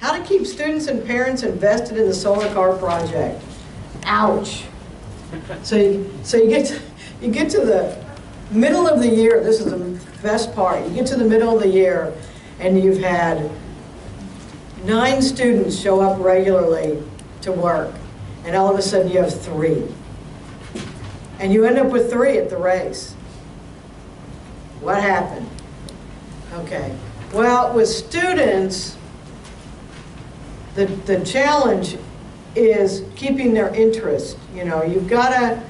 how to keep students and parents invested in the solar car project. Ouch. So you get to the middle of the year. This is the best part. You get to the middle of the year and you've had 9 students show up regularly to work, and all of a sudden you have 3. And you end up with 3 at the race. What happened? Okay. Well, with students, the challenge is keeping their interest. You know, you've got to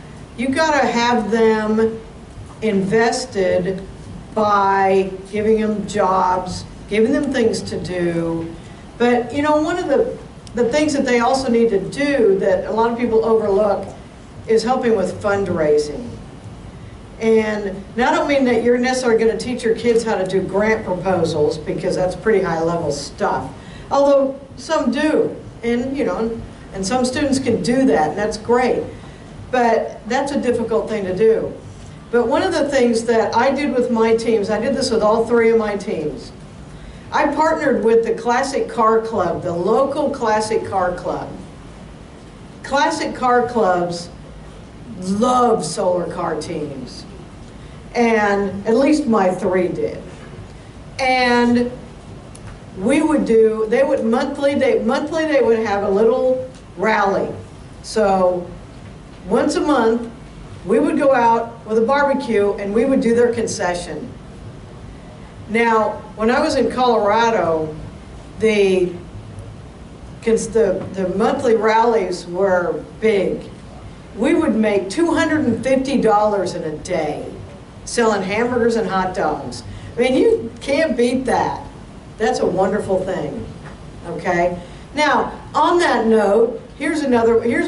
have them invested by giving them jobs, giving them things to do. But you know, one of the things that they also need to do that a lot of people overlook is helping with fundraising. And I don't mean that you're necessarily going to teach your kids how to do grant proposals, because that's pretty high level stuff. Although some do, and you know, and some students can do that, and that's great. But that's a difficult thing to do. But one of the things that I did with my teams, I did this with all 3 of my teams. I partnered with the Classic Car Club, the local Classic Car Club. Classic car clubs love solar car teams. And at least my 3 did. And we would do, they would monthly they would have a little rally. So once a month, we would go out with a barbecue and we would do their concession. Now, when I was in Colorado, the monthly rallies were big. We would make $250 in a day selling hamburgers and hot dogs. I mean, you can't beat that. That's a wonderful thing, okay? Now, on that note, here's a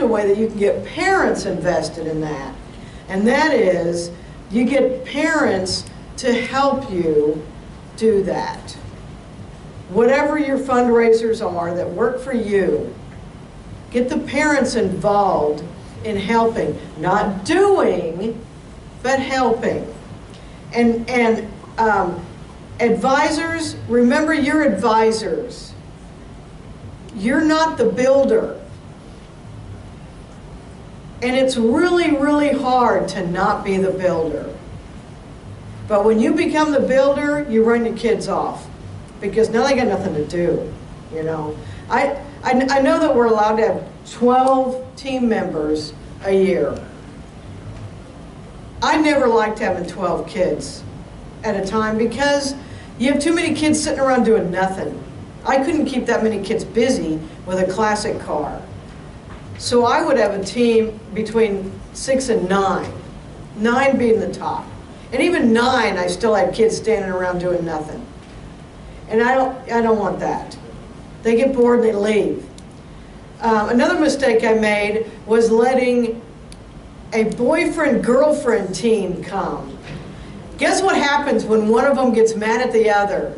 way that you can get parents invested in that. And that is, you get parents to help you do that. Whatever your fundraisers are that work for you, get the parents involved in helping, not doing, but helping. And advisors, remember you're advisors. You're not the builder. And it's really, really hard to not be the builder. But when you become the builder, you run your kids off, because now they got nothing to do, you know. I know that we're allowed to have 12 team members a year. I never liked having 12 kids at a time, because you have too many kids sitting around doing nothing. I couldn't keep that many kids busy with a classic car. So I would have a team between 6 and 9, 9 being the top. And even 9, I still had kids standing around doing nothing. And I don't want that. They get bored and they leave. Another mistake I made was letting a boyfriend-girlfriend team come. Guess what happens when one of them gets mad at the other?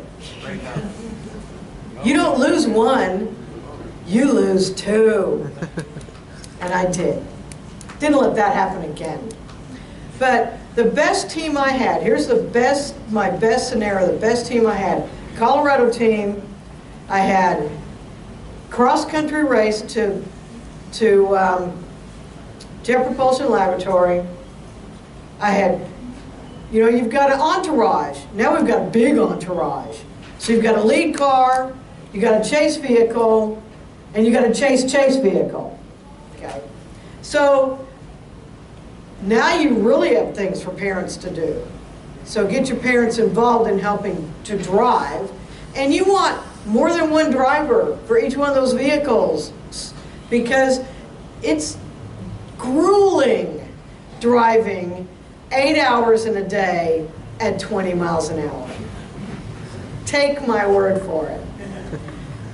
You don't lose one, you lose 2. And I did. Didn't let that happen again. But the best team I had, here's my best scenario, the best team I had. Colorado team, I had cross-country race to Jet Propulsion Laboratory. I had, you know, you've got an entourage. Now we've got a big entourage. So you've got a lead car, you've got a chase vehicle, and you've got a chase vehicle. Okay. So now you really have things for parents to do. So get your parents involved in helping to drive. And you want more than one driver for each one of those vehicles, because it's grueling driving 8 hours in a day at 20 miles an hour. Take my word for it.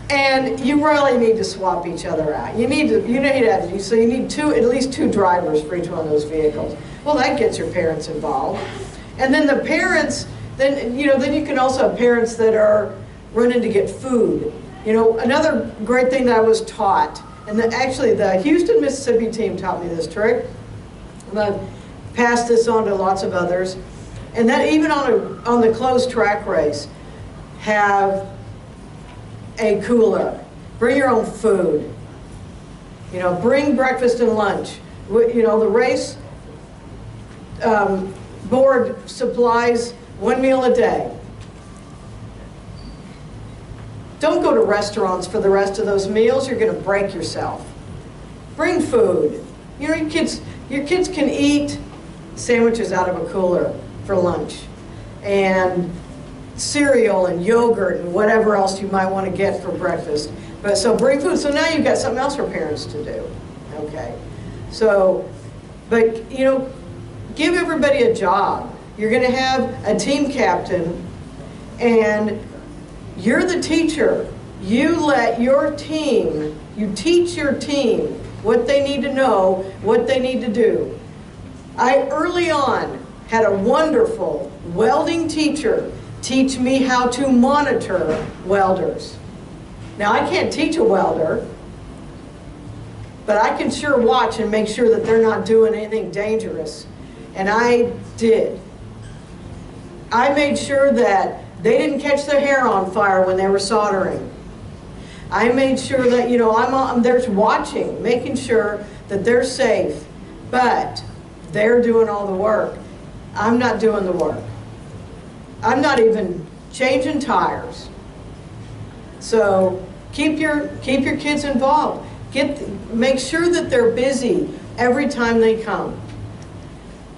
And you really need to swap each other out. You need to have, so you need at least two drivers for each one of those vehicles. Well, that gets your parents involved. And then the parents, then you can also have parents that are running to get food. You know, another great thing that I was taught, and actually the Houston, Mississippi team taught me this trick, and I've passed this on to lots of others, and that even on the closed track race, have a cooler. Bring your own food. You know, bring breakfast and lunch. You know, the race board supplies 1 meal a day. Don't go to restaurants for the rest of those meals. You're going to break yourself. Bring food. You know, your kids can eat sandwiches out of a cooler for lunch, and cereal and yogurt and whatever else you might want to get for breakfast. But so bring food. So now you've got something else for parents to do. Okay. So, but you know, give everybody a job. You're going to have a team captain, and you're the teacher. You let your team, you teach your team what they need to know, what they need to do. I early on had a wonderful welding teacher teach me how to monitor welders. Now, I can't teach a welder, but I can sure watch and make sure that they're not doing anything dangerous. And I did. I made sure that they didn't catch their hair on fire when they were soldering. I made sure that, you know, I'm there watching, making sure that they're safe, but they're doing all the work. I'm not doing the work. I'm not even changing tires. So keep your kids involved. Make sure that they're busy every time they come.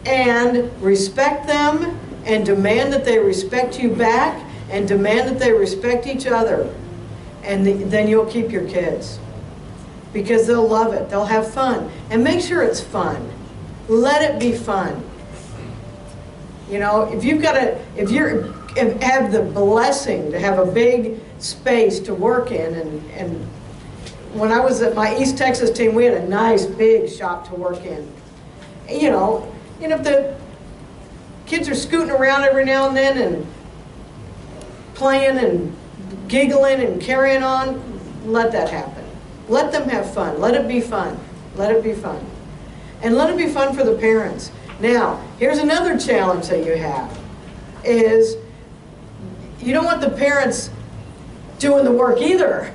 And respect them, and demand that they respect you back, and demand that they respect each other. And then you'll keep your kids. Because they'll love it. They'll have fun. And make sure it's fun. Let it be fun. You know, if you have the blessing to have a big space to work in, and when I was at my East Texas team, we had a nice big shop to work in. You know, if the kids are scooting around every now and then and playing and giggling and carrying on, let that happen. Let them have fun. Let it be fun. Let it be fun. And let it be fun for the parents. Now, here's another challenge that you have, is you don't want the parents doing the work either.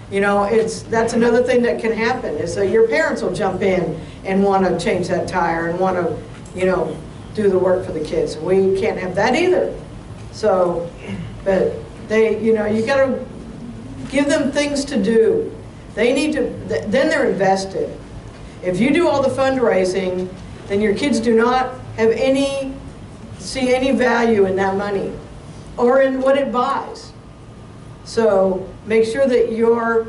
You know, that's another thing that can happen, is that your parents will jump in and want to change that tire and want to, you know, do the work for the kids. We can't have that either. So, but you know, you got to give them things to do. They need to, then they're invested. If you do all the fundraising, then your kids do not have see any value in that money or in what it buys. So make sure that your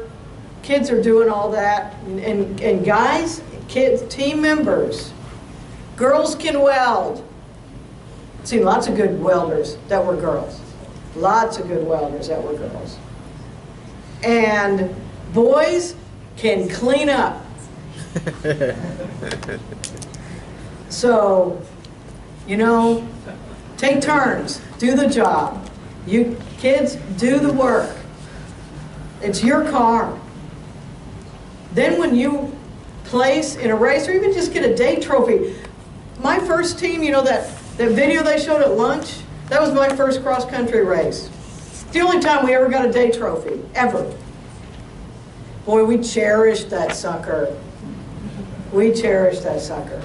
kids are doing all that. And guys, kids, team members, girls can weld. I've seen lots of good welders that were girls. Lots of good welders that were girls. And boys can clean up. So, you know, take turns, do the job. You kids, do the work. It's your car. Then when you place in a race, or even just get a day trophy. My first team, you know, that video they showed at lunch, that was my first cross-country race. It's the only time we ever got a day trophy, ever. Boy, we cherished that sucker. We cherished that sucker.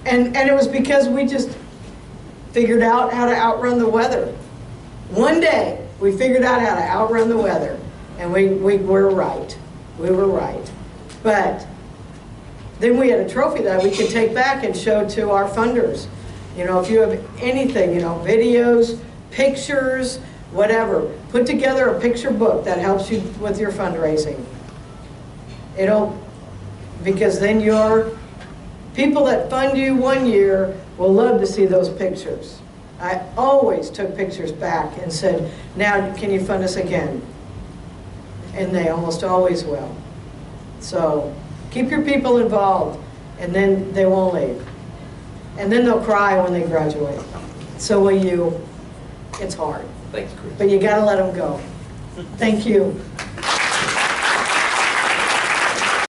And it was because we just figured out how to outrun the weather. One day, we figured out how to outrun the weather. And we were right. We were right. But then we had a trophy that we could take back and show to our funders. You know, if you have anything, you know, videos, pictures, whatever, put together a picture book that helps you with your fundraising. Because then your people that fund you one year will love to see those pictures. I always took pictures back and said, now can you fund us again? And they almost always will. So keep your people involved, and then they won't leave. And then they'll cry when they graduate. So will you. It's hard. Thanks, Chris. But you got to let them go. Thank you.